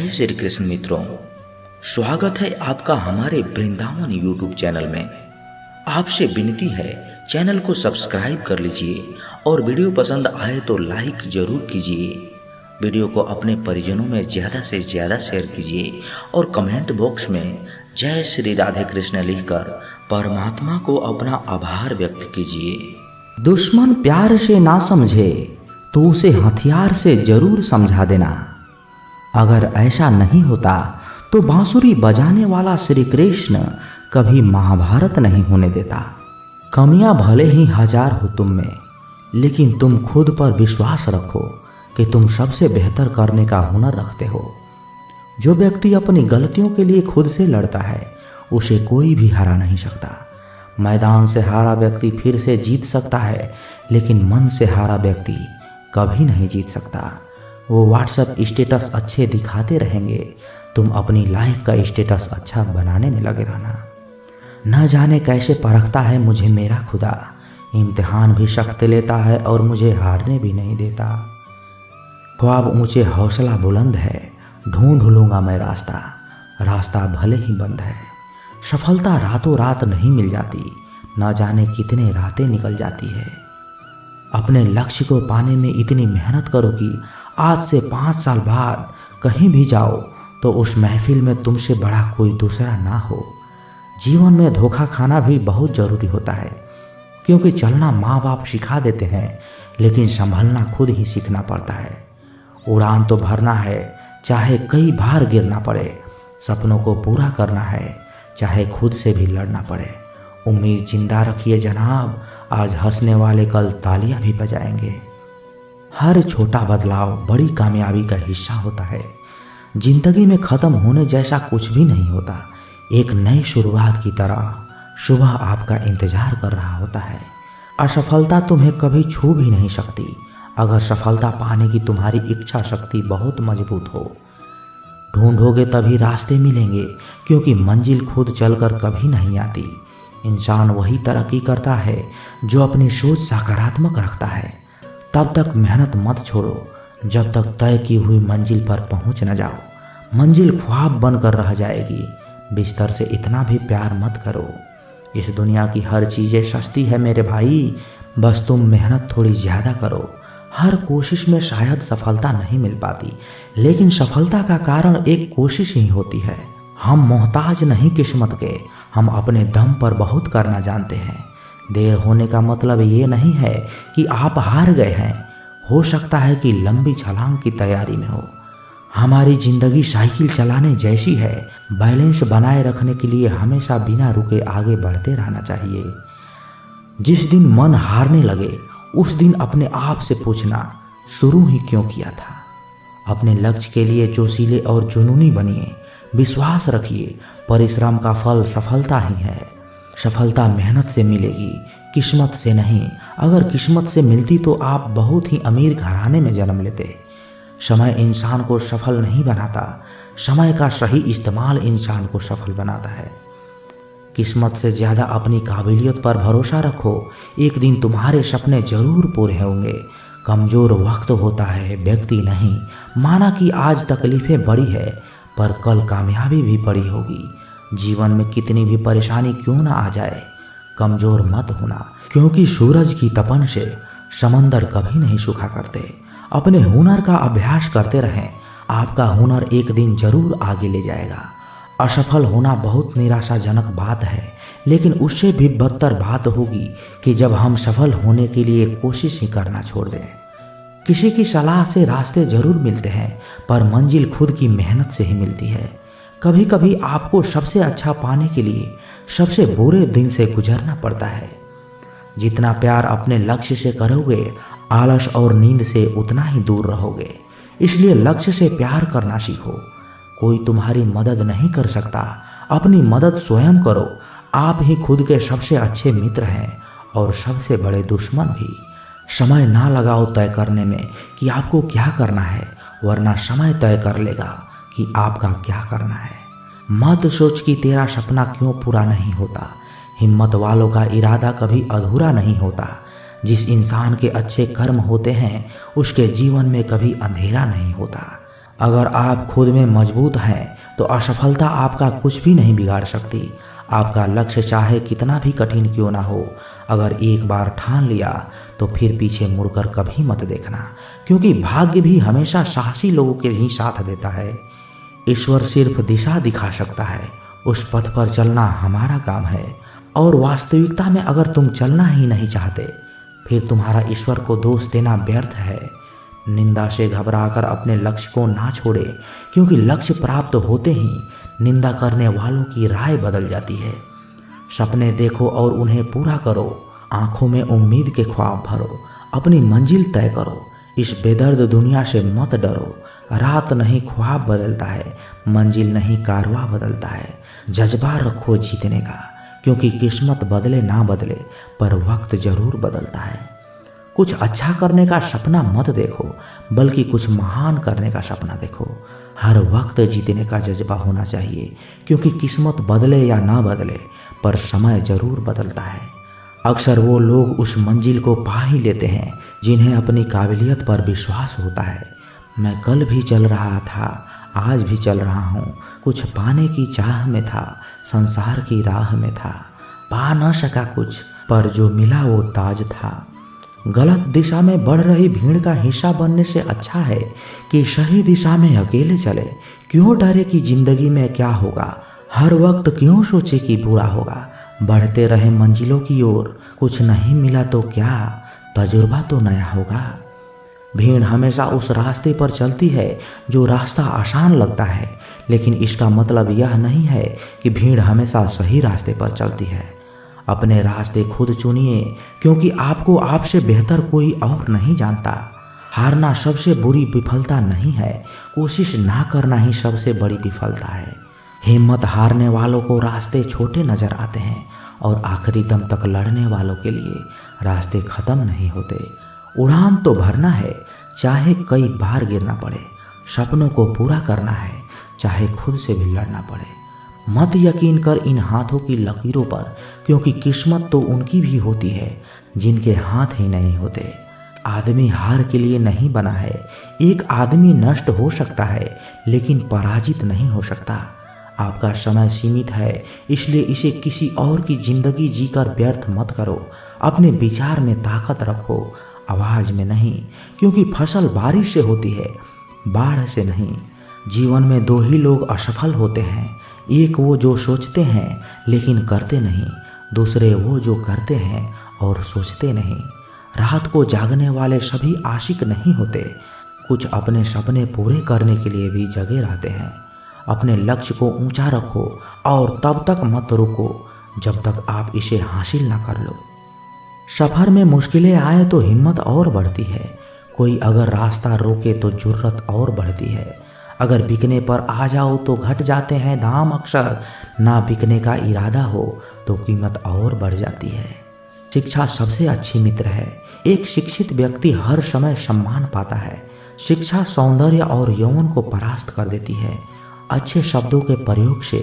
जय श्री कृष्ण मित्रों, स्वागत है आपका हमारे वृंदावन यूट्यूब चैनल में। आपसे विनती है, चैनल को सब्सक्राइब कर लीजिए और वीडियो पसंद आए तो लाइक जरूर कीजिए। वीडियो को अपने परिजनों में ज़्यादा से ज़्यादा शेयर कीजिए और कमेंट बॉक्स में जय श्री राधे कृष्ण लिखकर परमात्मा को अपना आभार व्यक्त कीजिए। दुश्मन प्यार से ना समझे तो उसे हथियार से जरूर समझा देना। अगर ऐसा नहीं होता तो बांसुरी बजाने वाला श्री कृष्ण कभी महाभारत नहीं होने देता। कमियां भले ही हजार हो तुम में, लेकिन तुम खुद पर विश्वास रखो कि तुम सबसे बेहतर करने का हुनर रखते हो। जो व्यक्ति अपनी गलतियों के लिए खुद से लड़ता है उसे कोई भी हरा नहीं सकता। मैदान से हारा व्यक्ति फिर से जीत सकता है, लेकिन मन से हारा व्यक्ति कभी नहीं जीत सकता। वो व्हाट्सएप स्टेटस अच्छे दिखाते रहेंगे, तुम अपनी लाइफ का स्टेटस अच्छा बनाने में लगे रहना। न जाने कैसे परखता है मुझे मेरा खुदा, इम्तिहान भी सख्त लेता है और मुझे हारने भी नहीं देता। ख्वाब ऊंचे हौसला बुलंद है, ढूंढ लूंगा मैं रास्ता, रास्ता भले ही बंद है। सफलता रातों रात नहीं मिल जाती, न जाने कितने रातें निकल जाती है। अपने लक्ष्य को पाने में इतनी मेहनत करो कि आज से 5 साल बाद कहीं भी जाओ तो उस महफिल में तुमसे बड़ा कोई दूसरा ना हो। जीवन में धोखा खाना भी बहुत ज़रूरी होता है, क्योंकि चलना माँ बाप सिखा देते हैं, लेकिन संभलना खुद ही सीखना पड़ता है। उड़ान तो भरना है, चाहे कई बार गिरना पड़े। सपनों को पूरा करना है, चाहे खुद से भी लड़ना पड़े। उम्मीद जिंदा रखिए जनाब, आज हंसने वाले कल तालियां भी बजाएंगे। हर छोटा बदलाव बड़ी कामयाबी का हिस्सा होता है। जिंदगी में ख़त्म होने जैसा कुछ भी नहीं होता। एक नई शुरुआत की तरह सुबह आपका इंतजार कर रहा होता है। असफलता तुम्हें कभी छू भी नहीं सकती, अगर सफलता पाने की तुम्हारी इच्छा शक्ति बहुत मजबूत हो। ढूंढोगे तभी रास्ते मिलेंगे, क्योंकि मंजिल खुद चलकर कभी नहीं आती। इंसान वही तरक्की करता है जो अपनी सोच सकारात्मक रखता है। तब तक मेहनत मत छोड़ो जब तक तय की हुई मंजिल पर पहुंच न जाओ। मंजिल ख्वाब बनकर रह जाएगी। बिस्तर से इतना भी प्यार मत करो। इस दुनिया की हर चीज़ें सस्ती है मेरे भाई, बस तुम मेहनत थोड़ी ज़्यादा करो। हर कोशिश में शायद सफलता नहीं मिल पाती, लेकिन सफलता का कारण एक कोशिश ही होती है। हम मोहताज नहीं किस्मत के, हम अपने दम पर बहुत करना जानते हैं। देर होने का मतलब ये नहीं है कि आप हार गए हैं, हो सकता है कि लंबी छलांग की तैयारी में हो। हमारी जिंदगी साइकिल चलाने जैसी है, बैलेंस बनाए रखने के लिए हमेशा बिना रुके आगे बढ़ते रहना चाहिए। जिस दिन मन हारने लगे उस दिन अपने आप से पूछना, शुरू ही क्यों किया था। अपने लक्ष्य के लिए जोशीले और जुनूनी बनिए। विश्वास रखिए, परिश्रम का फल सफलता ही है। सफलता मेहनत से मिलेगी, किस्मत से नहीं। अगर किस्मत से मिलती तो आप बहुत ही अमीर घराने में जन्म लेते। समय इंसान को सफल नहीं बनाता, समय का सही इस्तेमाल इंसान को सफल बनाता है। किस्मत से ज़्यादा अपनी काबिलियत पर भरोसा रखो, एक दिन तुम्हारे सपने जरूर पूरे होंगे। कमज़ोर वक्त होता है, व्यक्ति नहीं। माना कि आज तकलीफ़ें बड़ी है, पर कल कामयाबी भी बड़ी होगी। जीवन में कितनी भी परेशानी क्यों ना आ जाए, कमज़ोर मत होना, क्योंकि सूरज की तपन से समंदर कभी नहीं सूखा करते। अपने हुनर का अभ्यास करते रहें, आपका हुनर एक दिन जरूर आगे ले जाएगा। असफल होना बहुत निराशाजनक बात है, लेकिन उससे भी बदतर बात होगी कि जब हम सफल होने के लिए कोशिश ही करना छोड़ दें। किसी की सलाह से रास्ते जरूर मिलते हैं, पर मंजिल खुद की मेहनत से ही मिलती है। कभी कभी आपको सबसे अच्छा पाने के लिए सबसे बुरे दिन से गुजरना पड़ता है। जितना प्यार अपने लक्ष्य से करोगे, आलस और नींद से उतना ही दूर रहोगे। इसलिए लक्ष्य से प्यार करना सीखो। कोई तुम्हारी मदद नहीं कर सकता, अपनी मदद स्वयं करो। आप ही खुद के सबसे अच्छे मित्र हैं और सबसे बड़े दुश्मन भी। समय ना लगाओ तय करने में कि आपको क्या करना है, वरना समय तय कर लेगा कि आपका क्या करना है। मत सोच कि तेरा सपना क्यों पूरा नहीं होता। हिम्मत वालों का इरादा कभी अधूरा नहीं होता। जिस इंसान के अच्छे कर्म होते हैं उसके जीवन में कभी अंधेरा नहीं होता। अगर आप खुद में मजबूत हैं तो असफलता आपका कुछ भी नहीं बिगाड़ सकती। आपका लक्ष्य चाहे कितना भी कठिन क्यों ना हो, अगर एक बार ठान लिया तो फिर पीछे मुड़कर कभी मत देखना, क्योंकि भाग्य भी हमेशा साहसी लोगों के ही साथ देता है। ईश्वर सिर्फ दिशा दिखा सकता है, उस पथ पर चलना हमारा काम है। और वास्तविकता में अगर तुम चलना ही नहीं चाहते फिर तुम्हारा ईश्वर को दोष देना व्यर्थ है। निंदा से घबराकर अपने लक्ष्य को ना छोड़े, क्योंकि लक्ष्य प्राप्त होते ही निंदा करने वालों की राय बदल जाती है। सपने देखो और उन्हें पूरा करो, आंखों में उम्मीद के ख्वाब भरो, अपनी मंजिल तय करो। इस बेदर्द दुनिया से मत डरो। रात नहीं ख्वाब बदलता है, मंजिल नहीं कारवां बदलता है। जज्बा रखो जीतने का, क्योंकि किस्मत बदले ना बदले पर वक्त जरूर बदलता है। कुछ अच्छा करने का सपना मत देखो, बल्कि कुछ महान करने का सपना देखो। हर वक्त जीतने का जज्बा होना चाहिए, क्योंकि किस्मत बदले या ना बदले पर समय जरूर बदलता है। अक्सर वो लोग उस मंजिल को पा ही लेते हैं जिन्हें अपनी काबिलियत पर विश्वास होता है। मैं कल भी चल रहा था, आज भी चल रहा हूँ, कुछ पाने की चाह में था, संसार की राह में था। पा न सका कुछ, पर जो मिला वो ताज था। गलत दिशा में बढ़ रही भीड़ का हिस्सा बनने से अच्छा है कि सही दिशा में अकेले चले। क्यों डरे कि जिंदगी में क्या होगा, हर वक्त क्यों सोचे कि बुरा होगा। बढ़ते रहे मंजिलों की ओर, कुछ नहीं मिला तो क्या, तजुर्बा तो नया होगा। भीड़ हमेशा उस रास्ते पर चलती है जो रास्ता आसान लगता है, लेकिन इसका मतलब यह नहीं है कि भीड़ हमेशा सही रास्ते पर चलती है। अपने रास्ते खुद चुनिए, क्योंकि आपको आपसे बेहतर कोई और नहीं जानता। हारना सबसे बुरी विफलता नहीं है, कोशिश ना करना ही सबसे बड़ी विफलता है। हिम्मत हारने वालों को रास्ते छोटे नजर आते हैं, और आखिरी दम तक लड़ने वालों के लिए रास्ते खत्म नहीं होते। उड़ान तो भरना है, चाहे कई बार गिरना पड़े। सपनों को पूरा करना है, चाहे खुद से भी लड़ना पड़े। मत यकीन कर इन हाथों की लकीरों पर, क्योंकि किस्मत तो उनकी भी होती है जिनके हाथ ही नहीं होते। आदमी हार के लिए नहीं बना है। एक आदमी नष्ट हो सकता है, लेकिन पराजित नहीं हो सकता। आपका समय सीमित है, इसलिए इसे किसी और की जिंदगी जीकर व्यर्थ मत करो। अपने विचार में ताकत रखो, आवाज में नहीं, क्योंकि फसल बारिश से होती है, बाढ़ से नहीं। जीवन में दो ही लोग असफल होते हैं, एक वो जो सोचते हैं लेकिन करते नहीं, दूसरे वो जो करते हैं और सोचते नहीं। रात को जागने वाले सभी आशिक नहीं होते, कुछ अपने सपने पूरे करने के लिए भी जगे रहते हैं। अपने लक्ष्य को ऊंचा रखो और तब तक मत रुको जब तक आप इसे हासिल ना कर लो। सफर में मुश्किलें आए तो हिम्मत और बढ़ती है, कोई अगर रास्ता रोके तो जुर्रत और बढ़ती है। अगर बिकने पर आ जाओ तो घट जाते हैं दाम अक्सर, ना बिकने का इरादा हो तो कीमत और बढ़ जाती है। शिक्षा सबसे अच्छी मित्र है। एक शिक्षित व्यक्ति हर समय सम्मान पाता है। शिक्षा सौंदर्य और यौवन को परास्त कर देती है। अच्छे शब्दों के प्रयोग से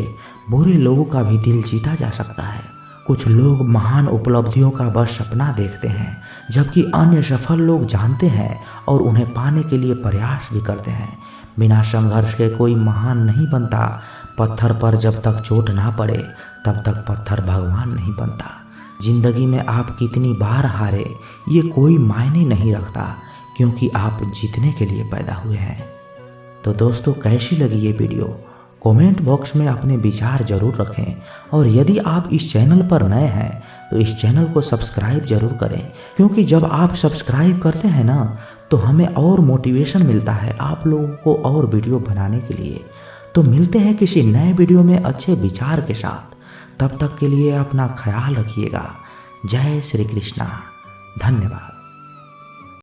बुरे लोगों का भी दिल जीता जा सकता है। कुछ लोग महान उपलब्धियों का बस सपना देखते हैं, जबकि अन्य सफल लोग जानते हैं और उन्हें पाने के लिए प्रयास भी करते हैं। बिना संघर्ष के कोई महान नहीं बनता। पत्थर पर जब तक चोट ना पड़े तब तक पत्थर भगवान नहीं बनता। जिंदगी में आप कितनी बार हारे ये कोई मायने नहीं रखता, क्योंकि आप जीतने के लिए पैदा हुए हैं। तो दोस्तों, कैसी लगी ये वीडियो? कमेंट बॉक्स में अपने विचार जरूर रखें, और यदि आप इस चैनल पर नए हैं तो इस चैनल को सब्सक्राइब जरूर करें, क्योंकि जब आप सब्सक्राइब करते हैं ना तो हमें और मोटिवेशन मिलता है आप लोगों को और वीडियो बनाने के लिए। तो मिलते हैं किसी नए वीडियो में अच्छे विचार के साथ। तब तक के लिए अपना ख्याल रखिएगा। जय श्री कृष्णा। धन्यवाद।